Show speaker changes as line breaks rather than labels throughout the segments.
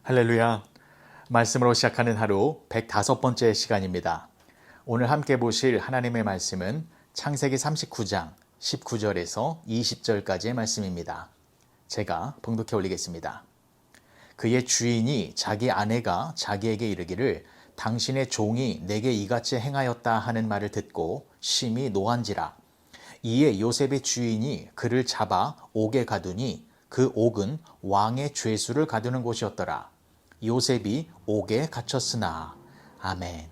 할렐루야. 말씀으로 시작하는 하루 105번째 시간입니다. 오늘 함께 보실 하나님의 말씀은 창세기 39장 19절에서 20절까지의 말씀입니다. 제가 봉독해 올리겠습니다. 그의 주인이 자기 아내가 자기에게 이르기를 당신의 종이 내게 이같이 행하였다 하는 말을 듣고 심히 노한지라. 이에 요셉의 주인이 그를 잡아 옥에 가두니 그 옥은 왕의 죄수를 가두는 곳이었더라. 요셉이 옥에 갇혔으나. 아멘.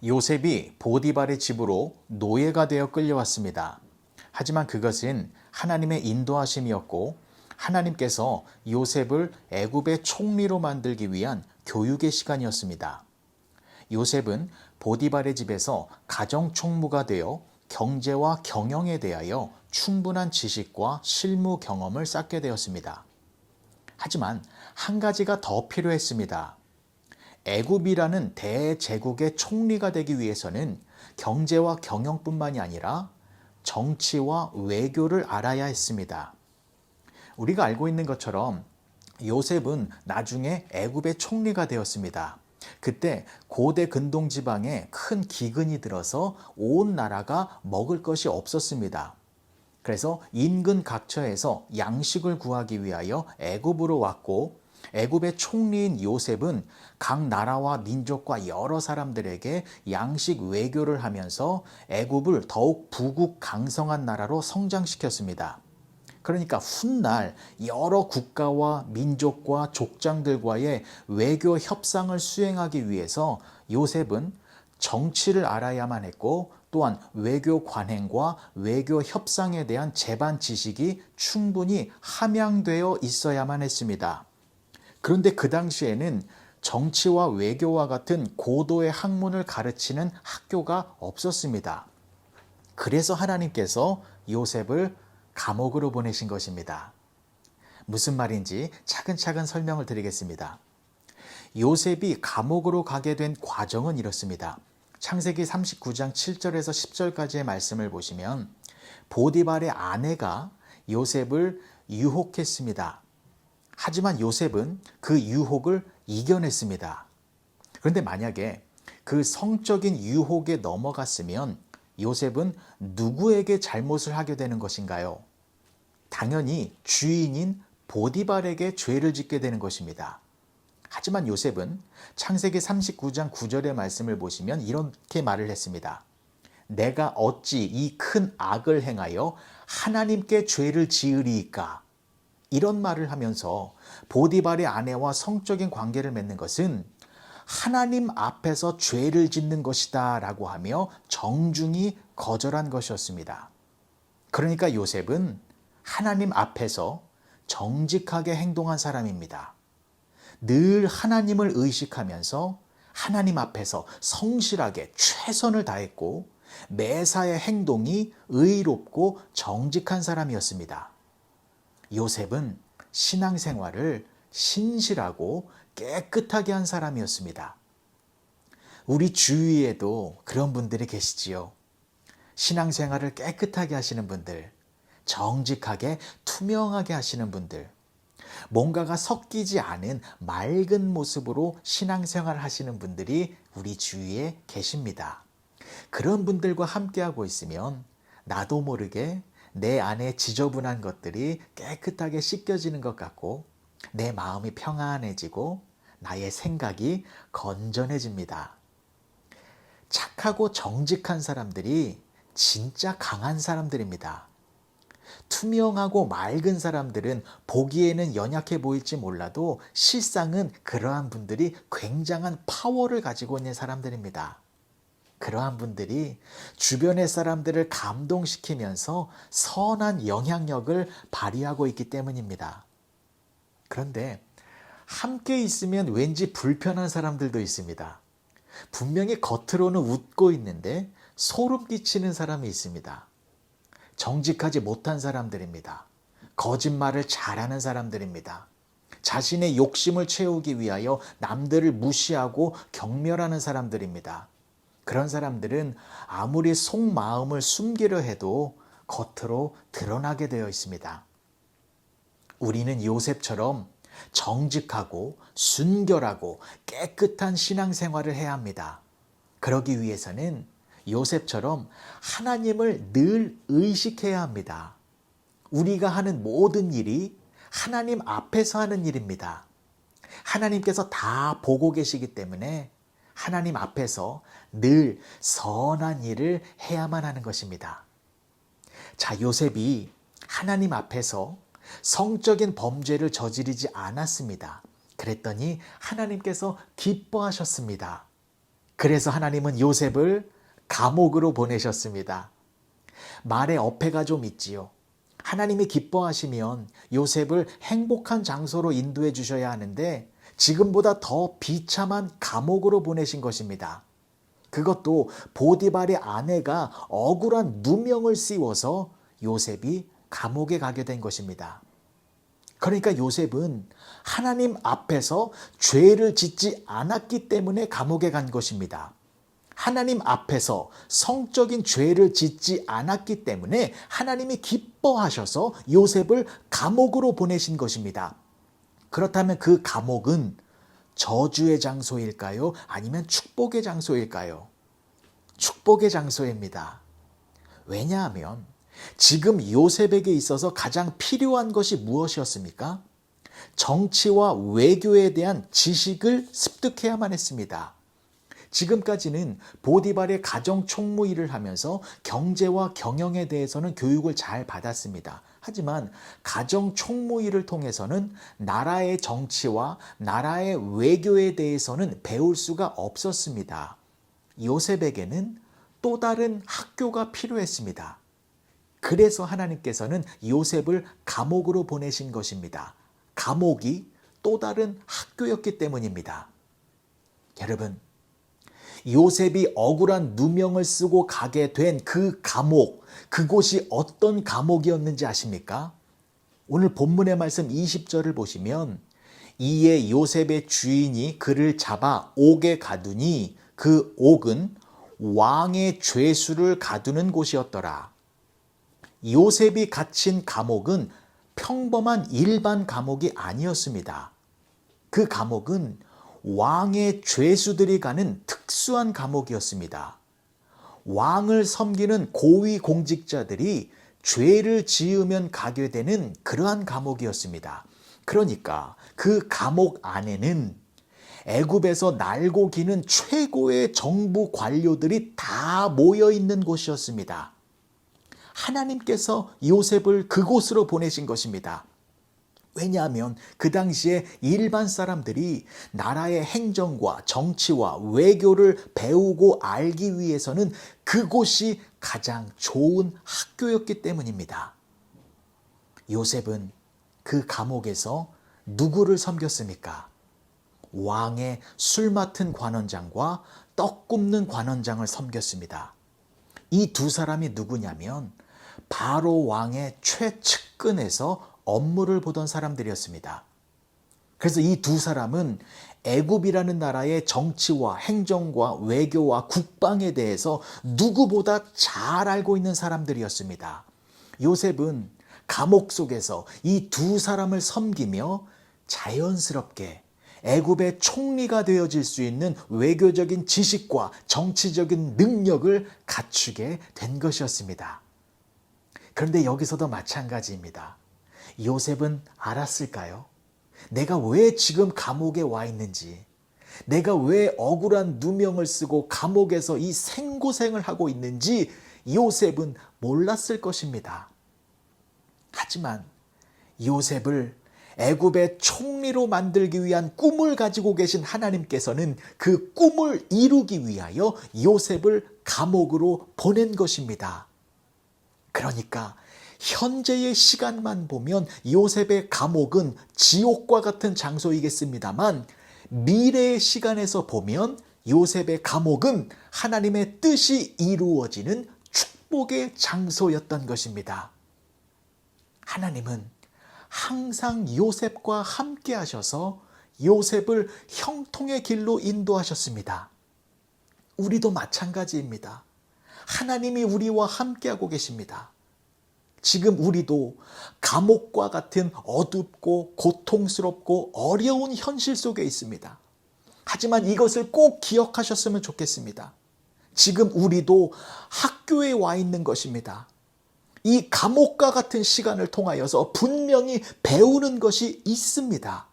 요셉이 보디발의 집으로 노예가 되어 끌려왔습니다. 하지만 그것은 하나님의 인도하심이었고 하나님께서 요셉을 애굽의 총리로 만들기 위한 교육의 시간이었습니다. 요셉은 보디발의 집에서 가정총무가 되어 경제와 경영에 대하여 충분한 지식과 실무 경험을 쌓게 되었습니다. 하지만 한 가지가 더 필요했습니다. 애굽이라는 대제국의 총리가 되기 위해서는 경제와 경영뿐만이 아니라 정치와 외교를 알아야 했습니다. 우리가 알고 있는 것처럼 요셉은 나중에 애굽의 총리가 되었습니다. 그때 고대 근동 지방에 큰 기근이 들어서 온 나라가 먹을 것이 없었습니다. 그래서 인근 각처에서 양식을 구하기 위하여 애굽으로 왔고 애굽의 총리인 요셉은 각 나라와 민족과 여러 사람들에게 양식 외교를 하면서 애굽을 더욱 부국 강성한 나라로 성장시켰습니다. 그러니까 훗날 여러 국가와 민족과 족장들과의 외교 협상을 수행하기 위해서 요셉은 정치를 알아야만 했고 또한 외교 관행과 외교 협상에 대한 제반 지식이 충분히 함양되어 있어야만 했습니다. 그런데 그 당시에는 정치와 외교와 같은 고도의 학문을 가르치는 학교가 없었습니다. 그래서 하나님께서 요셉을 감옥으로 보내신 것입니다. 무슨 말인지 차근차근 설명을 드리겠습니다. 요셉이 감옥으로 가게 된 과정은 이렇습니다. 창세기 39장 7절에서 10절까지의 말씀을 보시면 보디발의 아내가 요셉을 유혹했습니다. 하지만 요셉은 그 유혹을 이겨냈습니다. 그런데 만약에 그 성적인 유혹에 넘어갔으면 요셉은 누구에게 잘못을 하게 되는 것인가요? 당연히 주인인 보디발에게 죄를 짓게 되는 것입니다. 하지만 요셉은 창세기 39장 9절의 말씀을 보시면 이렇게 말을 했습니다. 내가 어찌 이 큰 악을 행하여 하나님께 죄를 지으리이까? 이런 말을 하면서 보디발의 아내와 성적인 관계를 맺는 것은 하나님 앞에서 죄를 짓는 것이다 라고 하며 정중히 거절한 것이었습니다. 그러니까 요셉은 하나님 앞에서 정직하게 행동한 사람입니다. 늘 하나님을 의식하면서 하나님 앞에서 성실하게 최선을 다했고 매사의 행동이 의롭고 정직한 사람이었습니다. 요셉은 신앙생활을 신실하고 깨끗하게 한 사람이었습니다. 우리 주위에도 그런 분들이 계시지요. 신앙생활을 깨끗하게 하시는 분들, 정직하게 투명하게 하시는 분들, 뭔가가 섞이지 않은 맑은 모습으로 신앙생활 하시는 분들이 우리 주위에 계십니다. 그런 분들과 함께하고 있으면 나도 모르게 내 안에 지저분한 것들이 깨끗하게 씻겨지는 것 같고 내 마음이 평안해지고 나의 생각이 건전해집니다. 착하고 정직한 사람들이 진짜 강한 사람들입니다. 투명하고 맑은 사람들은 보기에는 연약해 보일지 몰라도 실상은 그러한 분들이 굉장한 파워를 가지고 있는 사람들입니다. 그러한 분들이 주변의 사람들을 감동시키면서 선한 영향력을 발휘하고 있기 때문입니다. 그런데 함께 있으면 왠지 불편한 사람들도 있습니다. 분명히 겉으로는 웃고 있는데 소름 끼치는 사람이 있습니다. 정직하지 못한 사람들입니다. 거짓말을 잘하는 사람들입니다. 자신의 욕심을 채우기 위하여 남들을 무시하고 경멸하는 사람들입니다. 그런 사람들은 아무리 속마음을 숨기려 해도 겉으로 드러나게 되어 있습니다. 우리는 요셉처럼 정직하고 순결하고 깨끗한 신앙생활을 해야 합니다. 그러기 위해서는 요셉처럼 하나님을 늘 의식해야 합니다. 우리가 하는 모든 일이 하나님 앞에서 하는 일입니다. 하나님께서 다 보고 계시기 때문에 하나님 앞에서 늘 선한 일을 해야만 하는 것입니다. 자, 요셉이 하나님 앞에서 성적인 범죄를 저지르지 않았습니다. 그랬더니 하나님께서 기뻐하셨습니다. 그래서 하나님은 요셉을 감옥으로 보내셨습니다. 말에 어폐가 좀 있지요. 하나님이 기뻐하시면 요셉을 행복한 장소로 인도해 주셔야 하는데 지금보다 더 비참한 감옥으로 보내신 것입니다. 그것도 보디발의 아내가 억울한 누명을 씌워서 요셉이 감옥에 가게 된 것입니다. 그러니까 요셉은 하나님 앞에서 죄를 짓지 않았기 때문에 감옥에 간 것입니다. 하나님 앞에서 성적인 죄를 짓지 않았기 때문에 하나님이 기뻐하셔서 요셉을 감옥으로 보내신 것입니다. 그렇다면 그 감옥은 저주의 장소일까요? 아니면 축복의 장소일까요? 축복의 장소입니다. 왜냐하면 지금 요셉에게 있어서 가장 필요한 것이 무엇이었습니까? 정치와 외교에 대한 지식을 습득해야만 했습니다. 지금까지는 보디발의 가정 총무 일을 하면서 경제와 경영에 대해서는 교육을 잘 받았습니다. 하지만 가정 총무 일을 통해서는 나라의 정치와 나라의 외교에 대해서는 배울 수가 없었습니다. 요셉에게는 또 다른 학교가 필요했습니다. 그래서 하나님께서는 요셉을 감옥으로 보내신 것입니다. 감옥이 또 다른 학교였기 때문입니다. 여러분, 요셉이 억울한 누명을 쓰고 가게 된 그 감옥, 그곳이 어떤 감옥이었는지 아십니까? 오늘 본문의 말씀 20절을 보시면 이에 요셉의 주인이 그를 잡아 옥에 가두니 그 옥은 왕의 죄수를 가두는 곳이었더라. 요셉이 갇힌 감옥은 평범한 일반 감옥이 아니었습니다. 그 감옥은 왕의 죄수들이 가는 특수한 감옥이었습니다. 왕을 섬기는 고위 공직자들이 죄를 지으면 가게 되는 그러한 감옥이었습니다. 그러니까 그 감옥 안에는 애굽에서 날고 기는 최고의 정부 관료들이 다 모여 있는 곳이었습니다. 하나님께서 요셉을 그곳으로 보내신 것입니다. 왜냐하면 그 당시에 일반 사람들이 나라의 행정과 정치와 외교를 배우고 알기 위해서는 그곳이 가장 좋은 학교였기 때문입니다. 요셉은 그 감옥에서 누구를 섬겼습니까? 왕의 술 맡은 관원장과 떡 굽는 관원장을 섬겼습니다. 이 두 사람이 누구냐면 바로 왕의 최측근에서 업무를 보던 사람들이었습니다. 그래서 이 두 사람은 애굽이라는 나라의 정치와 행정과 외교와 국방에 대해서 누구보다 잘 알고 있는 사람들이었습니다. 요셉은 감옥 속에서 이 두 사람을 섬기며 자연스럽게 애굽의 총리가 되어질 수 있는 외교적인 지식과 정치적인 능력을 갖추게 된 것이었습니다. 그런데 여기서도 마찬가지입니다. 요셉은 알았을까요? 내가 왜 지금 감옥에 와 있는지, 내가 왜 억울한 누명을 쓰고 감옥에서 이 생고생을 하고 있는지 요셉은 몰랐을 것입니다. 하지만 요셉을 애굽의 총리로 만들기 위한 꿈을 가지고 계신 하나님께서는 그 꿈을 이루기 위하여 요셉을 감옥으로 보낸 것입니다. 그러니까 현재의 시간만 보면 요셉의 감옥은 지옥과 같은 장소이겠습니다만 미래의 시간에서 보면 요셉의 감옥은 하나님의 뜻이 이루어지는 축복의 장소였던 것입니다. 하나님은 항상 요셉과 함께 하셔서 요셉을 형통의 길로 인도하셨습니다. 우리도 마찬가지입니다. 하나님이 우리와 함께하고 계십니다. 지금 우리도 감옥과 같은 어둡고 고통스럽고 어려운 현실 속에 있습니다. 하지만 이것을 꼭 기억하셨으면 좋겠습니다. 지금 우리도 학교에 와 있는 것입니다. 이 감옥과 같은 시간을 통하여서 분명히 배우는 것이 있습니다.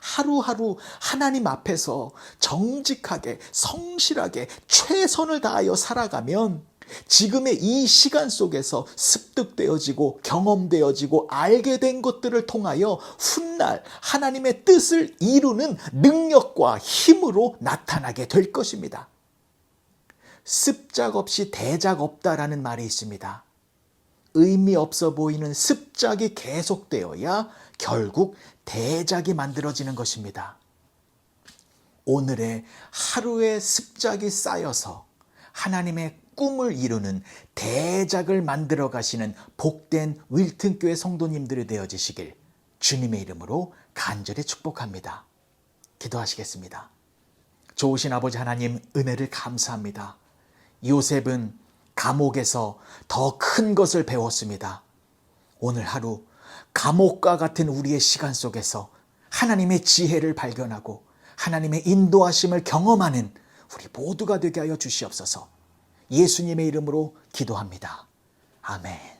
하루하루 하나님 앞에서 정직하게 성실하게 최선을 다하여 살아가면 지금의 이 시간 속에서 습득되어지고 경험되어지고 알게 된 것들을 통하여 훗날 하나님의 뜻을 이루는 능력과 힘으로 나타나게 될 것입니다. 습작 없이 대작 없다라는 말이 있습니다. 의미 없어 보이는 습작이 계속되어야 결국 대작이 만들어지는 것입니다. 오늘의 하루의 습작이 쌓여서 하나님의 꿈을 이루는 대작을 만들어 가시는 복된 윌튼교회 성도님들이 되어지시길 주님의 이름으로 간절히 축복합니다. 기도하시겠습니다. 좋으신 아버지 하나님, 은혜를 감사합니다. 요셉은 감옥에서 더 큰 것을 배웠습니다. 오늘 하루 감옥과 같은 우리의 시간 속에서 하나님의 지혜를 발견하고 하나님의 인도하심을 경험하는 우리 모두가 되게 하여 주시옵소서. 예수님의 이름으로 기도합니다. 아멘.